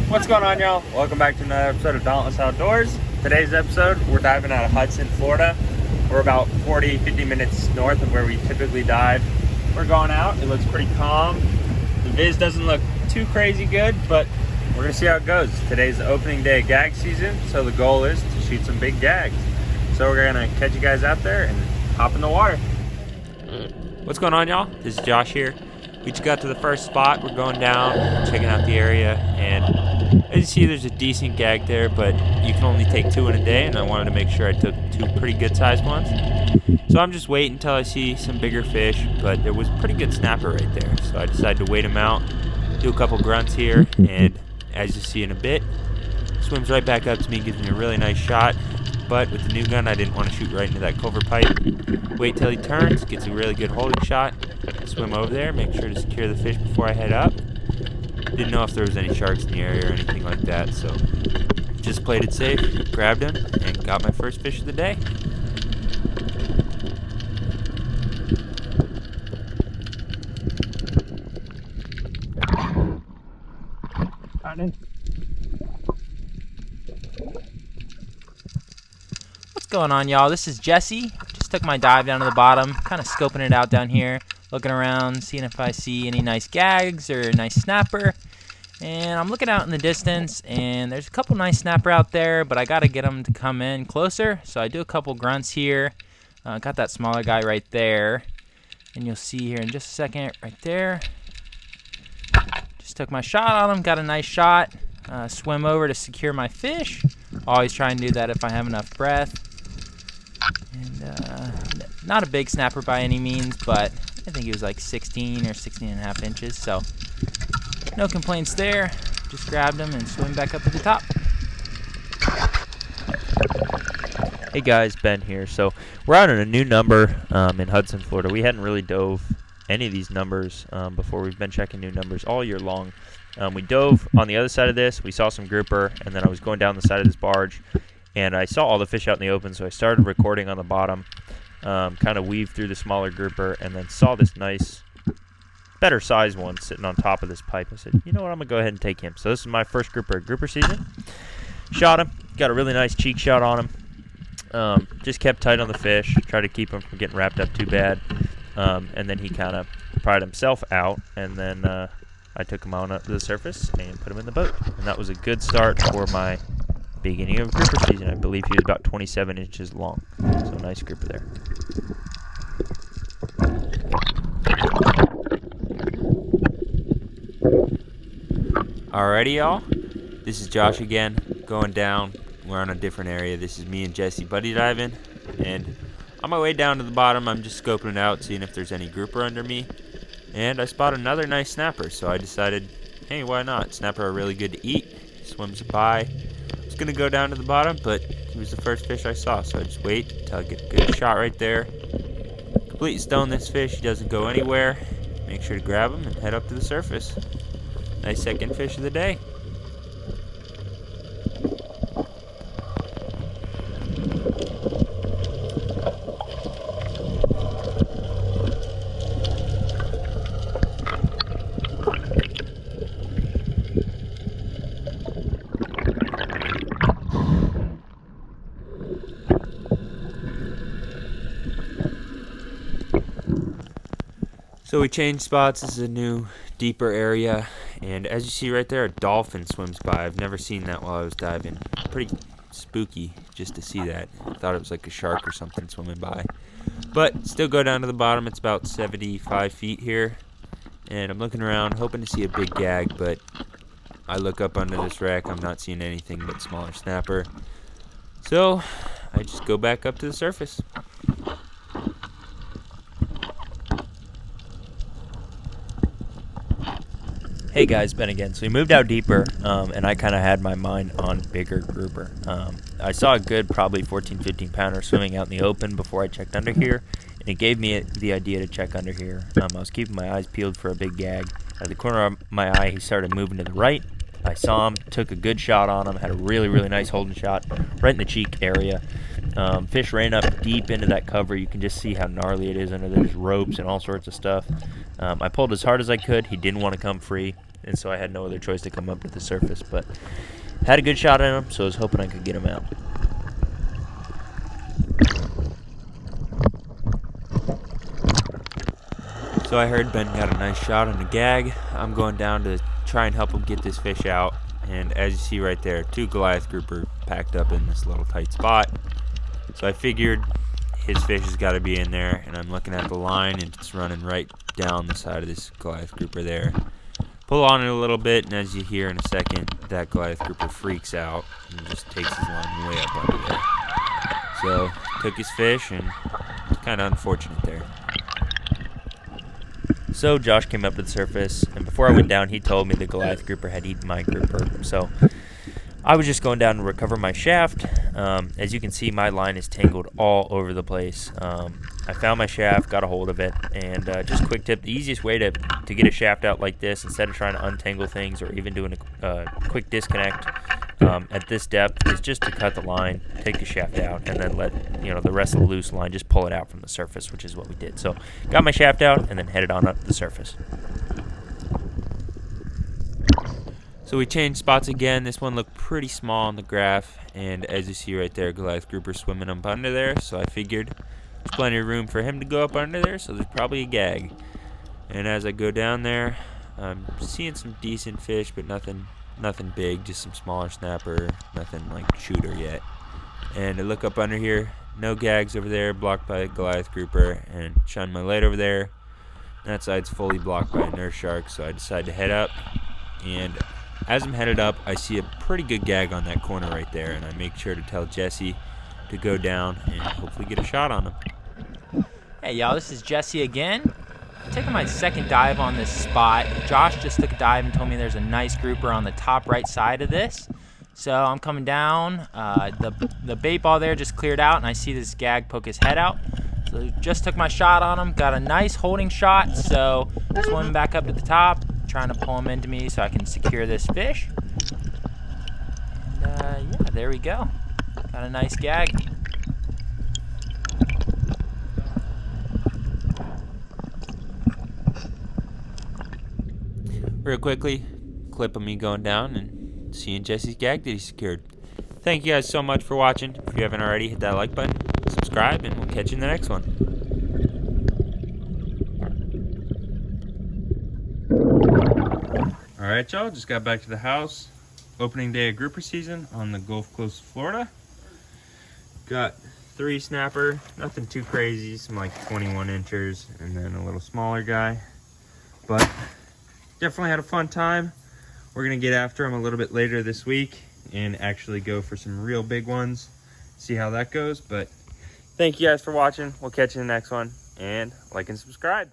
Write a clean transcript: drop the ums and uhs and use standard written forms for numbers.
What's going on, y'all? Welcome back to another episode of Dauntless Outdoors. Today's episode, we're diving out of Hudson, Florida. We're about 40-50 minutes north of where we typically dive. We're going out. It looks pretty calm. The viz doesn't look too crazy good, but we're gonna see how it goes. Today's the opening day of gag season, so the goal is to shoot some big gags. So we're gonna catch you guys out there and hop in the water. What's going on, y'all? This is Josh here. We just got to the first spot. We're going down, checking out the area, and as you see, there's a decent gag there, but you can only take 2 in a day, and I wanted to make sure I took 2 pretty good-sized ones. So I'm just waiting until I see some bigger fish, but there was a pretty good snapper right there, so I decided to wait him out, do a couple grunts here, and as you see in a bit, swims right back up to me, gives me a really nice shot. But with the new gun, I didn't want to shoot right into that culvert pipe. Wait till he turns, gets a really good holding shot, swim over there, make sure to secure the fish before I head up. Didn't know if there was any sharks in the area or anything like that, so just played it safe, grabbed him, and got my first fish of the day. Got in. What's going on, y'all? This is Jesse. Just took my dive down to the bottom, kind of scoping it out down here, looking around, seeing if I see any nice gags or a nice snapper. And I'm looking out in the distance, and there's a couple nice snapper out there, but I got to get them to come in closer. So I do a couple grunts here. Got that smaller guy right there, and you'll see here in just a second, right there. Just took my shot on him, got a nice shot. Swim over to secure my fish. Always try and do that if I have enough breath. And not a big snapper by any means, but I think he was like 16 or 16 and a half inches, so no complaints there. Just grabbed him and swim back up to the top. Hey guys, Ben here. So we're out on a new number in Hudson, Florida. We hadn't really dove any of these numbers before. We've been checking new numbers all year long. We dove on the other side of this. We saw some grouper, and then I was going down the side of this barge, and I saw all the fish out in the open, so I started recording on the bottom, kind of weaved through the smaller grouper, and then saw this nice, better size one sitting on top of this pipe. I said, you know what, I'm going to go ahead and take him. So this is my first grouper season. Shot him, got a really nice cheek shot on him. Just kept tight on the fish, tried to keep him from getting wrapped up too bad. And then he kind of pried himself out, and then I took him on up to the surface and put him in the boat. And that was a good start for my beginning of grouper season. I believe he was about 27 inches long. So nice grouper there. Alrighty, y'all. This is Josh again, going down. We're on a different area. This is me and Jesse buddy diving. And on my way down to the bottom, I'm just scoping it out, seeing if there's any grouper under me. And I spot another nice snapper, so I decided, hey, why not? Snapper are really good to eat. Swims by. I was going to go down to the bottom, but he was the first fish I saw, so I just wait until I get a good shot right there. Completely stone this fish. He doesn't go anywhere. Make sure to grab him and head up to the surface. Nice second fish of the day. So we changed spots. This is a new, deeper area, and as you see right there, a dolphin swims by. I've never seen that while I was diving. Pretty spooky just to see that. I thought it was like a shark or something swimming by. But still go down to the bottom. It's about 75 feet here, and I'm looking around, hoping to see a big gag, but I look up under this wreck. I'm not seeing anything but smaller snapper. So I just go back up to the surface. Hey guys, Ben again. So we moved out deeper, and I kind of had my mind on bigger grouper. I saw a good probably 14-15 pounder swimming out in the open before I checked under here, and it gave me the idea to check under here. I was keeping my eyes peeled for a big gag. Out of the corner of my eye, he started moving to the right. I saw him, took a good shot on him, had a really, really nice holding shot right in the cheek area. Fish ran up deep into that cover. You can just see how gnarly it is under there. There's ropes and all sorts of stuff. I pulled as hard as I could. He didn't want to come free. and so I had no other choice to come up to the surface. But had a good shot at him, so I was hoping I could get him out. So I heard Ben got a nice shot on the gag. I'm going down to try and help him get this fish out. And as you see right there, 2 Goliath grouper packed up in this little tight spot. So I figured his fish has got to be in there, and I'm looking at the line, and it's running right down the side of this Goliath grouper there. Pull on it a little bit, and as you hear in a second, that Goliath grouper freaks out and just takes his line way up under there. So took his fish, and it's kind of unfortunate there. So Josh came up to the surface, and before I went down, he told me the Goliath grouper had eaten my grouper. So I was just going down to recover my shaft. As you can see, my line is tangled all over the place. I found my shaft, got a hold of it, and just quick tip, the easiest way to get a shaft out like this, instead of trying to untangle things or even doing a quick disconnect at this depth, is just to cut the line, take the shaft out, and then let the rest of the loose line just pull it out from the surface, which is what we did. So got my shaft out and then headed on up to the surface. So we changed spots again. This one looked pretty small on the graph, and as you see right there, Goliath grouper swimming up under there, so I figured there's plenty of room for him to go up under there, so there's probably a gag. And as I go down there, I'm seeing some decent fish, but nothing big, just some smaller snapper, nothing like shooter yet. And I look up under here, no gags over there, blocked by a Goliath grouper, and shine my light over there. That side's fully blocked by a nurse shark, so I decide to head up, and as I'm headed up, I see a pretty good gag on that corner right there, and I make sure to tell Jesse to go down and hopefully get a shot on him. Hey y'all, this is Jesse again. I'm taking my second dive on this spot. Josh just took a dive and told me there's a nice grouper on the top right side of this. So I'm coming down. The bait ball there just cleared out, and I see this gag poke his head out. So just took my shot on him, got a nice holding shot, so swimming back up to the top, trying to pull him into me so I can secure this fish. And yeah, there we go. Got a nice gag. Real quickly, clip of me going down and seeing Jesse's gag that he secured. Thank you guys so much for watching. If you haven't already, hit that like button, subscribe, and we'll catch you in the next one. Alright y'all, just got back to the house. Opening day of grouper season on the Gulf Coast of Florida. Got 3 snapper, nothing too crazy, some like 21 inchers, and then a little smaller guy. But definitely had a fun time. We're gonna get after them a little bit later this week and actually go for some real big ones, see how that goes. But thank you guys for watching. We'll catch you in the next one, and like and subscribe.